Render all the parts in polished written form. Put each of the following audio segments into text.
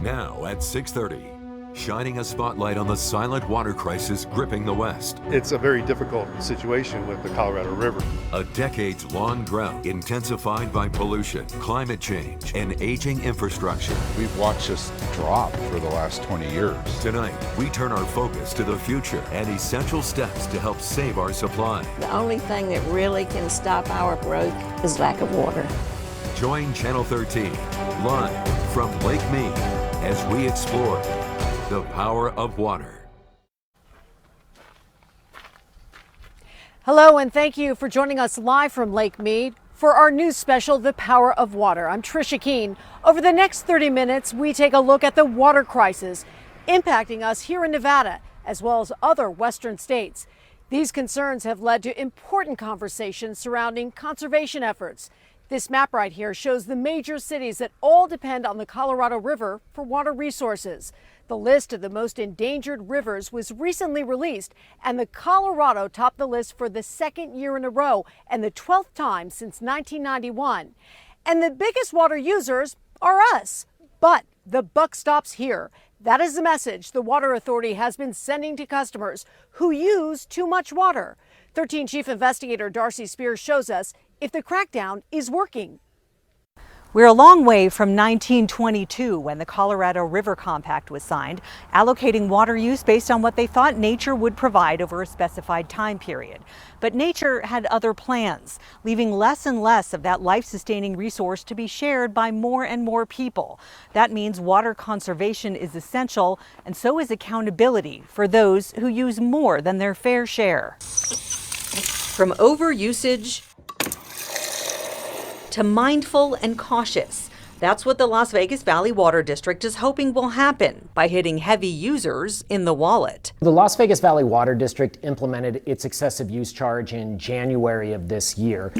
Now at 6:30, shining a spotlight on the silent water crisis gripping the West. It's a very difficult situation with the Colorado River. A decades-long drought intensified by pollution, climate change, and aging infrastructure. We've watched this drop for the last 20 years. Tonight, we turn our focus to the future and essential steps to help save our supply. The only thing that really can stop our growth is lack of water. Join Channel 13 live from Lake Mead as we explore the power of water. Hello, and thank you for joining us live from Lake Mead for our news special, The Power of Water. I'm Tricia Kean. Over the next 30 minutes, we take a look at the water crisis impacting us here in Nevada, as well as other western states. These concerns have led to important conversations surrounding conservation efforts. This map right here shows the major cities that all depend on the Colorado River for water resources. The list of the most endangered rivers was recently released, and the Colorado topped the list for the second year in a row and the 12th time since 1991. And the biggest water users are us. But the buck stops here. That is the message the Water Authority has been sending to customers who use too much water. 13 Chief Investigator Darcy Spears shows us if the crackdown is working. We're a long way from 1922 when the Colorado River Compact was signed, allocating water use based on what they thought nature would provide over a specified time period. But nature had other plans, leaving less and less of that life-sustaining resource to be shared by more and more people. That means water conservation is essential, and so is accountability for those who use more than their fair share. From overusage to mindful and cautious. That's what the Las Vegas Valley Water District is hoping will happen by hitting heavy users in the wallet. The Las Vegas Valley Water District implemented its excessive use charge in January of this year.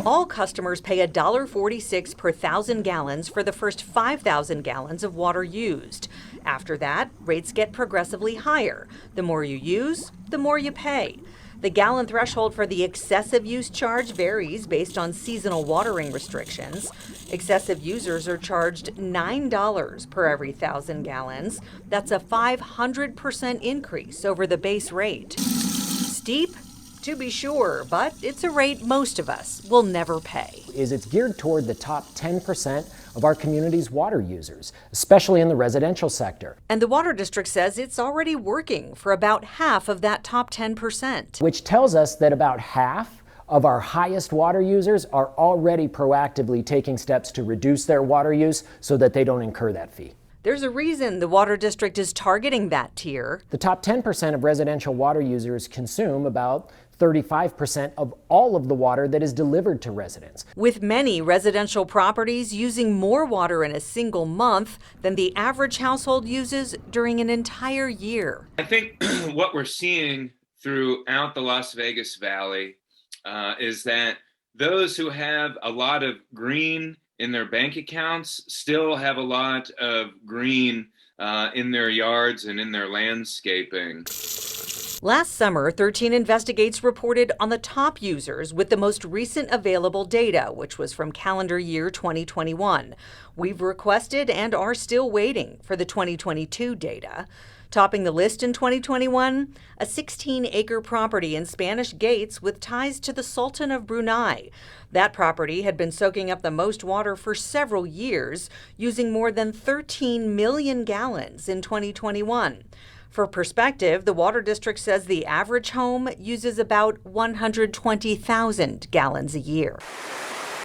All customers pay $1.46 per 1,000 gallons for the first 5,000 gallons of water used. After that, rates get progressively higher. The more you use, the more you pay. The gallon threshold for the excessive use charge varies based on seasonal watering restrictions. Excessive users are charged $9 per every 1,000 gallons. That's a 500% increase over the base rate. Steep? To be sure, but it's a rate most of us will never pay. It's geared toward the top 10% of our community's water users, especially in the residential sector. And the Water District says it's already working for about half of that top 10%. Which tells us that about half of our highest water users are already proactively taking steps to reduce their water use so that they don't incur that fee. There's a reason the Water District is targeting that tier. The top 10% of residential water users consume about 35% of all of the water that is delivered to residents. With many residential properties using more water in a single month than the average household uses during an entire year. I think what we're seeing throughout the Las Vegas Valley is that those who have a lot of green in their bank accounts still have a lot of green in their yards and in their landscaping. Last summer, 13 Investigates reported on the top users with the most recent available data, which was from calendar year 2021. We've requested and are still waiting for the 2022 data. Topping the list in 2021, a 16-acre property in Spanish Gates with ties to the Sultan of Brunei. That property had been soaking up the most water for several years, using more than 13 million gallons in 2021. For perspective, the Water District says the average home uses about 120,000 gallons a year.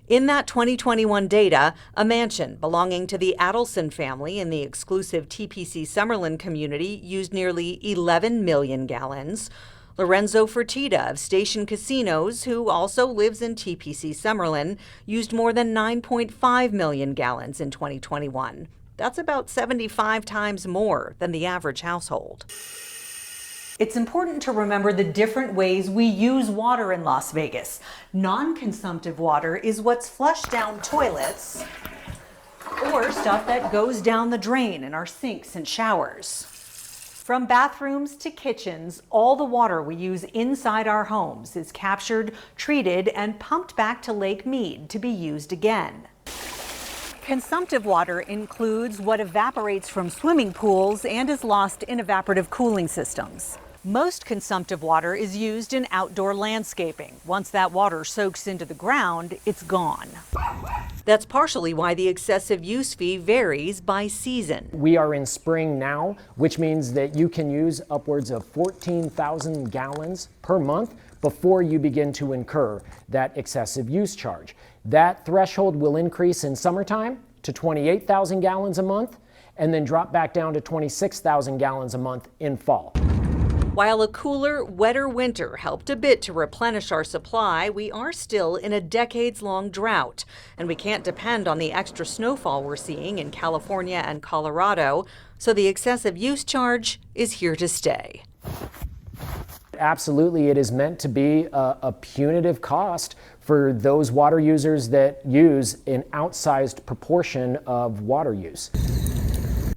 In that 2021 data, a mansion belonging to the Adelson family in the exclusive TPC Summerlin community used nearly 11 million gallons. Lorenzo Fertitta of Station Casinos, who also lives in TPC Summerlin, used more than 9.5 million gallons in 2021. That's about 75 times more than the average household. It's important to remember the different ways we use water in Las Vegas. Non-consumptive water is what's flushed down toilets or stuff that goes down the drain in our sinks and showers. From bathrooms to kitchens, all the water we use inside our homes is captured, treated, and pumped back to Lake Mead to be used again. Consumptive water includes what evaporates from swimming pools and is lost in evaporative cooling systems. Most consumptive water is used in outdoor landscaping. Once that water soaks into the ground, it's gone. That's partially why the excessive use fee varies by season. We are in spring now, which means that you can use upwards of 14,000 gallons per month before you begin to incur that excessive use charge. That threshold will increase in summertime to 28,000 gallons a month and then drop back down to 26,000 gallons a month in fall. While a cooler, wetter winter helped a bit to replenish our supply, we are still in a decades-long drought, and we can't depend on the extra snowfall we're seeing in California and Colorado, so the excessive use charge is here to stay. Absolutely, it is meant to be a punitive cost for those water users that use an outsized proportion of water use.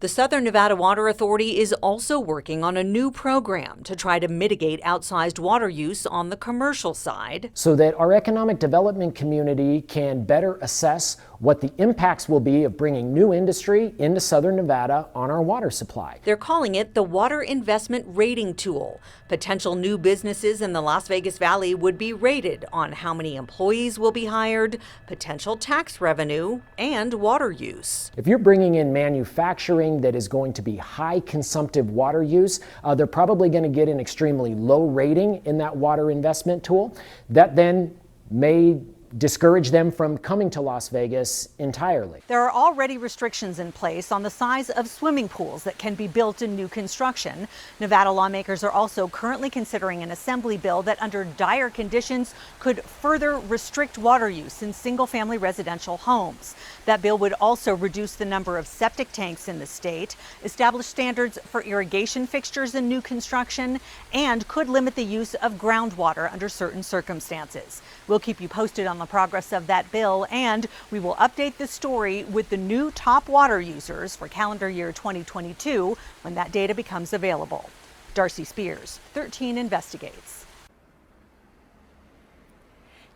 The Southern Nevada Water Authority is also working on a new program to try to mitigate outsized water use on the commercial side, so that our economic development community can better assess what the impacts will be of bringing new industry into Southern Nevada on our water supply. They're calling it the Water Investment Rating Tool. Potential new businesses in the Las Vegas Valley would be rated on how many employees will be hired, potential tax revenue, and water use. If you're bringing in manufacturing that is going to be high consumptive water use, they're probably going to get an extremely low rating in that water investment tool. That then may discourage them from coming to Las Vegas entirely. There are already restrictions in place on the size of swimming pools that can be built in new construction. Nevada lawmakers are also currently considering an assembly bill that under dire conditions could further restrict water use in single-family residential homes. That bill would also reduce the number of septic tanks in the state, establish standards for irrigation fixtures in new construction, and could limit the use of groundwater under certain circumstances. We'll keep you posted on the progress of that bill, and we will update the story with the new top water users for calendar year 2022 when that data becomes available. Darcy Spears, 13 Investigates.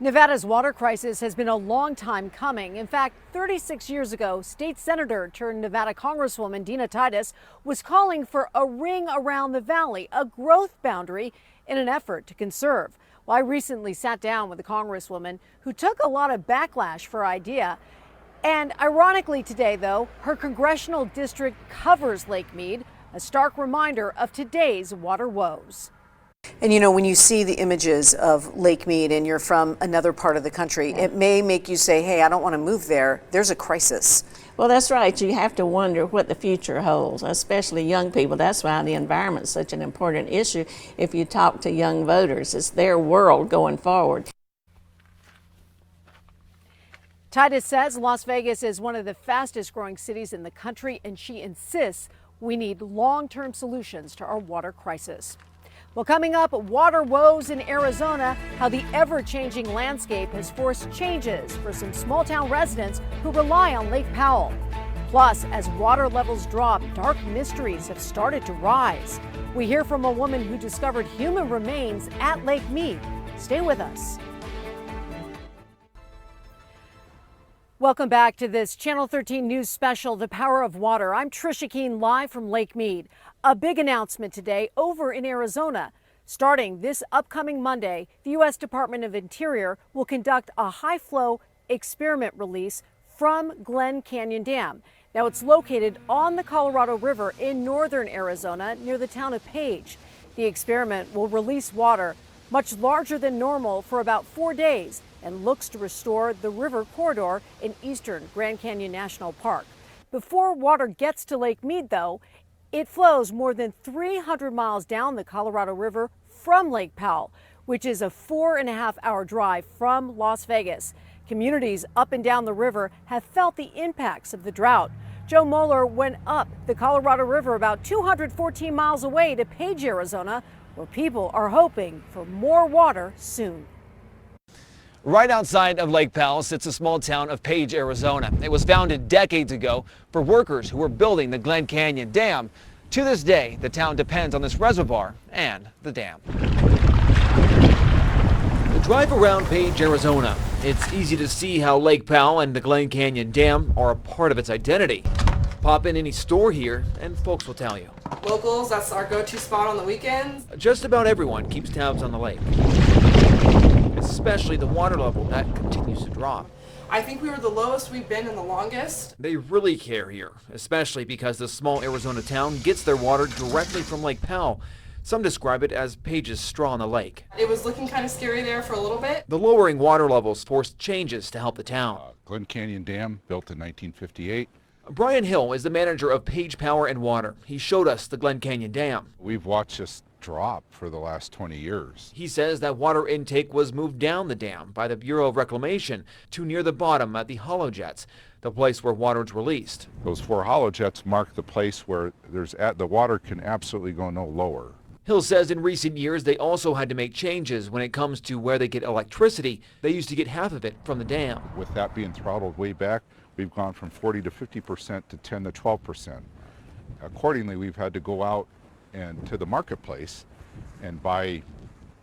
Nevada's water crisis has been a long time coming. In fact, 36 years ago, state senator turned Nevada Congresswoman Dina Titus was calling for a ring around the valley, a growth boundary, in an effort to conserve. Well, I recently sat down with a congresswoman who took a lot of backlash for her idea. And ironically today, though, her congressional district covers Lake Mead, a stark reminder of today's water woes. And you know, when you see the images of Lake Mead and you're from another part of the country, it may make you say, hey, I don't want to move there. There's a crisis. Well, that's right. You have to wonder what the future holds, especially young people. That's why the environment is such an important issue. If you talk to young voters, it's their world going forward. Titus says Las Vegas is one of the fastest growing cities in the country, and she insists we need long-term solutions to our water crisis. Well, coming up, water woes in Arizona, how the ever-changing landscape has forced changes for some small-town residents who rely on Lake Powell. Plus, as water levels drop, dark mysteries have started to rise. We hear from a woman who discovered human remains at Lake Mead. Stay with us. Welcome back to this Channel 13 News Special, The Power of Water. I'm Tricia Kean, live from Lake Mead. A big announcement today over in Arizona. Starting this upcoming Monday, the U.S. Department of Interior will conduct a high-flow experiment release from Glen Canyon Dam. Now, it's located on the Colorado River in northern Arizona near the town of Page. The experiment will release water much larger than normal for about 4 days and looks to restore the river corridor in eastern Grand Canyon National Park. Before water gets to Lake Mead, though, it flows more than 300 miles down the Colorado River from Lake Powell, which is a 4.5-hour drive from Las Vegas. Communities up and down the river have felt the impacts of the drought. Joe Moeller went up the Colorado River about 214 miles away to Page, Arizona, where people are hoping for more water soon. Right outside of Lake Powell sits a small town of Page, Arizona. It was founded decades ago for workers who were building the Glen Canyon Dam. To this day, the town depends on this reservoir and the dam. Drive around Page, Arizona. It's easy to see how Lake Powell and the Glen Canyon Dam are a part of its identity. Pop in any store here and folks will tell you. Locals, that's our go-to spot on the weekends. Just about everyone keeps tabs on the lake, especially the water level that continues to drop. I think we were the lowest we've been in the longest. They really care here, especially because the small Arizona town gets their water directly from Lake Powell. Some describe it as Page's straw in the lake. It was looking kind of scary there for a little bit. The lowering water levels forced changes to help the town. Glen Canyon Dam, built in 1958. Brian Hill is the manager of Page Power and Water. He showed us the Glen Canyon Dam. We've watched this drop for the last 20 years. He says that water intake was moved down the dam by the Bureau of Reclamation to near the bottom at the hollow jets, the place where water is released. Those 4 hollow jets mark the place where the water can absolutely go no lower. Hill says in recent years they also had to make changes when it comes to where they get electricity. They used to get half of it from the dam. With that being throttled way back, we've gone from 40 to 50% to 10 to 12%. Accordingly, we've had to go out and to the marketplace and buy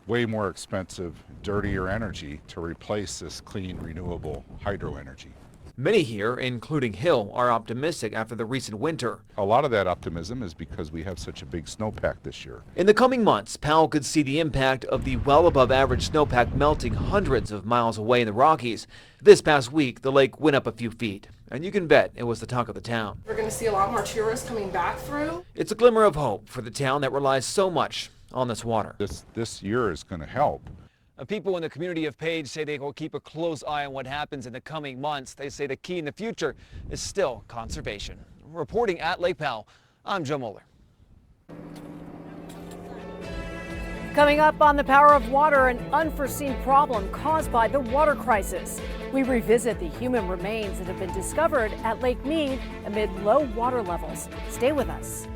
way more expensive, dirtier energy to replace this clean, renewable hydro energy. Many here, including Hill, are optimistic after the recent winter. A lot of that optimism is because we have such a big snowpack this year. In the coming months, Powell could see the impact of the well above average snowpack melting hundreds of miles away in the Rockies. This past week, the lake went up a few feet, and you can bet it was the talk of the town. We're going to see a lot more tourists coming back through. It's a glimmer of hope for the town that relies so much on this water. This year is going to help. People in the community of Page say they will keep a close eye on what happens in the coming months. They say the key in the future is still conservation. Reporting at Lake Powell, I'm Joe Moeller. Coming up on The Power of Water, an unforeseen problem caused by the water crisis. We revisit the human remains that have been discovered at Lake Mead amid low water levels. Stay with us.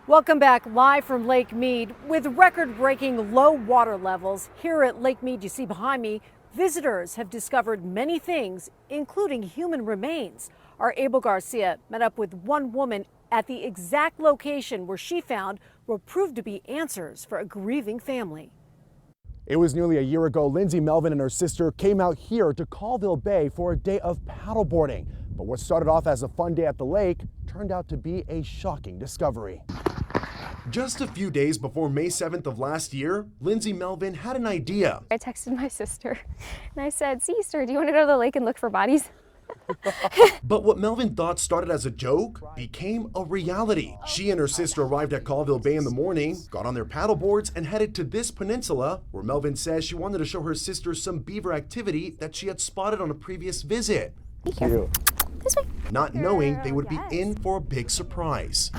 Welcome back live from Lake Mead. With record-breaking low water levels here at Lake Mead, you see behind me, visitors have discovered many things, including human remains. Our Abel Garcia met up with one woman at the exact location where she found what proved to be answers for a grieving family. It was nearly a year ago, Lindsay Melvin and her sister came out here to Colville Bay for a day of paddleboarding. But what started off as a fun day at the lake turned out to be a shocking discovery. Just a few days before May 7th of last year, Lindsay Melvin had an idea. I texted my sister and I said, "Sister, do you want to go to the lake and look for bodies?" But what Melvin thought started as a joke became a reality. She and her sister arrived at Colville Bay in the morning, got on their paddleboards, and headed to this peninsula where Melvin says she wanted to show her sister some beaver activity that she had spotted on a previous visit. Be careful. This way. Not knowing they would be in for a big surprise.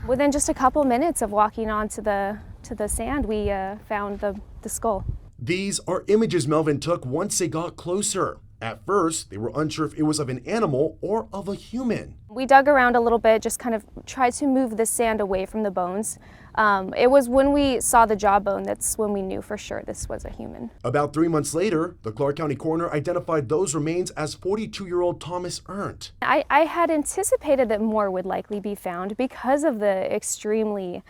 Within just a couple minutes of walking onto the sand, we found the skull. These are images Melvin took once they got closer. At first, they were unsure if it was of an animal or of a human. We dug around a little bit, just kind of tried to move the sand away from the bones. It was when we saw the jawbone that's when we knew for sure this was a human. About 3 months later, the Clark County coroner identified those remains as 42-year-old Thomas Ernst. I had anticipated that more would likely be found because of the extremely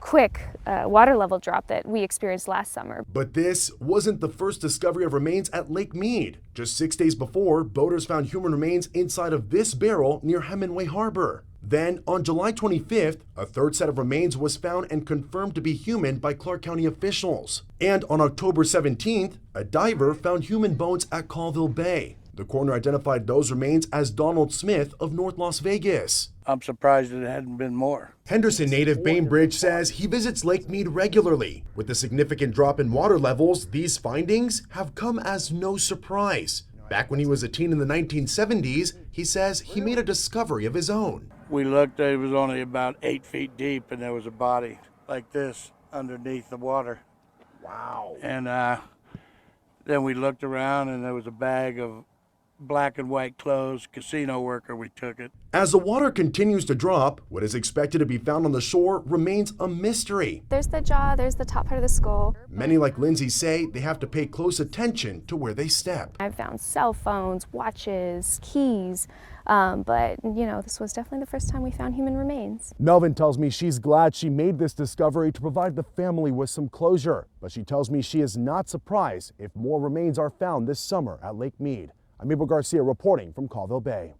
quick water level drop that we experienced last summer. But this wasn't the first discovery of remains at Lake Mead. Just 6 days before, boaters found human remains inside of this barrel near Hemingway Harbor. Then, on July 25th, a third set of remains was found and confirmed to be human by Clark County officials. And on October 17th, a diver found human bones at Colville Bay. The coroner identified those remains as Donald Smith of North Las Vegas. I'm surprised it hadn't been more. Henderson native Bainbridge says he visits Lake Mead regularly. With the significant drop in water levels, these findings have come as no surprise. Back when he was a teen in the 1970s, he says he made a discovery of his own. We looked, it was only about 8 feet deep, and there was a body like this underneath the water. Wow. And then we looked around, and there was a bag of black and white clothes, casino worker, we took it. As the water continues to drop, what is expected to be found on the shore remains a mystery. There's the jaw, there's the top part of the skull. Many like Lindsay say they have to pay close attention to where they step. I've found cell phones, watches, keys, but this was definitely the first time we found human remains. Melvin tells me she's glad she made this discovery to provide the family with some closure, but she tells me she is not surprised if more remains are found this summer at Lake Mead. I'm Abel Garcia reporting from Colville Bay.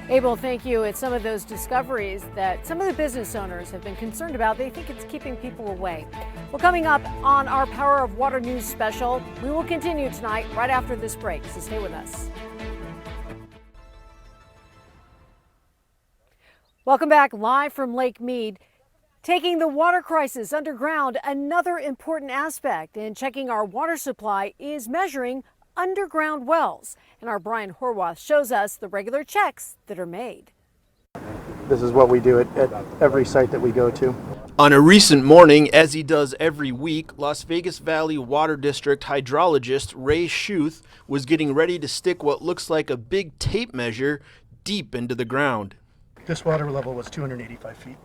Abel, thank you. It's some of those discoveries that some of the business owners have been concerned about. They think it's keeping people away. Well, coming up on our Power of Water News special, we will continue tonight right after this break, so stay with us. Welcome back live from Lake Mead. Taking the water crisis underground, another important aspect in checking our water supply is measuring underground wells. And our Brian Horwath shows us the regular checks that are made. This is what we do at every site that we go to. On a recent morning, as he does every week, Las Vegas Valley Water District hydrologist Ray Schuth was getting ready to stick what looks like a big tape measure deep into the ground. This water level was 285 feet.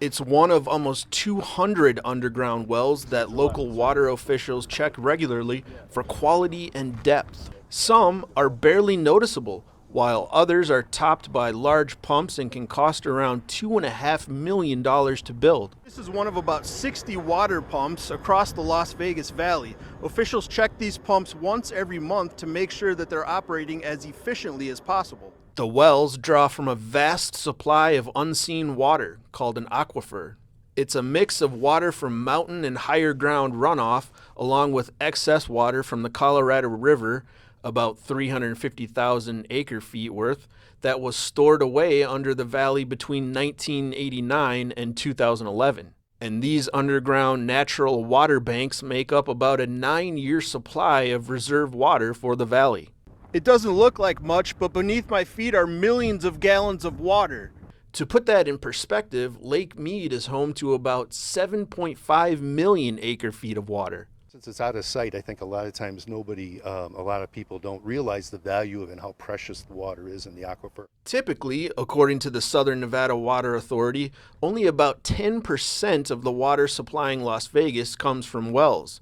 It's one of almost 200 underground wells that local water officials check regularly for quality and depth. Some are barely noticeable, while others are topped by large pumps and can cost around $2.5 million to build. This is one of about 60 water pumps across the Las Vegas Valley. Officials check these pumps once every month to make sure that they're operating as efficiently as possible. The wells draw from a vast supply of unseen water called an aquifer. It's a mix of water from mountain and higher ground runoff, along with excess water from the Colorado River, about 350,000 acre feet worth, that was stored away under the valley between 1989 and 2011. And these underground natural water banks make up about a 9-year supply of reserve water for the valley. It doesn't look like much, but beneath my feet are millions of gallons of water. To put that in perspective, Lake Mead is home to about 7.5 million acre feet of water. Since it's out of sight, I think a lot of times a lot of people don't realize the value of and how precious the water is in the aquifer. Typically, according to the Southern Nevada Water Authority, only about 10% of the water supplying Las Vegas comes from wells.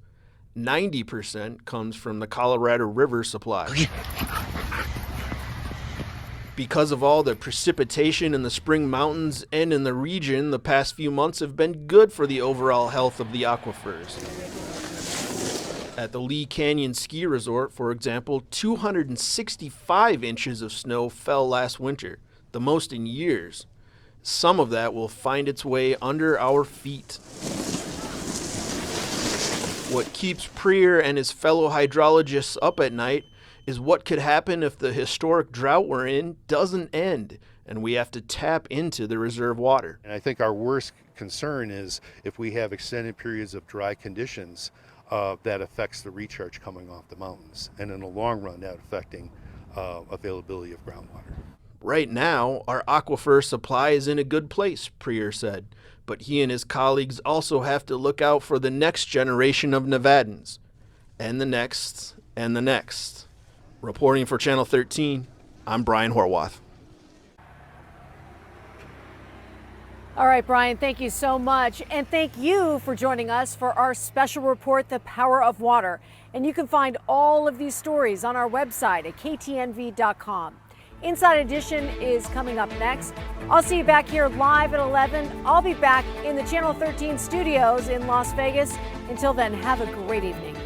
90% comes from the Colorado River supply. Because of all the precipitation in the Spring Mountains and in the region, the past few months have been good for the overall health of the aquifers. At the Lee Canyon Ski Resort, for example, 265 inches of snow fell last winter, the most in years. Some of that will find its way under our feet. What keeps Prier and his fellow hydrologists up at night is what could happen if the historic drought we're in doesn't end and we have to tap into the reserve water. And I think our worst concern is if we have extended periods of dry conditions, that affects the recharge coming off the mountains, and in the long run that affecting availability of groundwater. Right now, our aquifer supply is in a good place, Prier said, but he and his colleagues also have to look out for the next generation of Nevadans, and the next, and the next. Reporting for Channel 13, I'm Brian Horwath. All right, Brian, thank you so much. And thank you for joining us for our special report, The Power of Water. And you can find all of these stories on our website at ktnv.com. Inside Edition is coming up next. I'll see you back here live at 11. I'll be back in the Channel 13 studios in Las Vegas. Until then, have a great evening.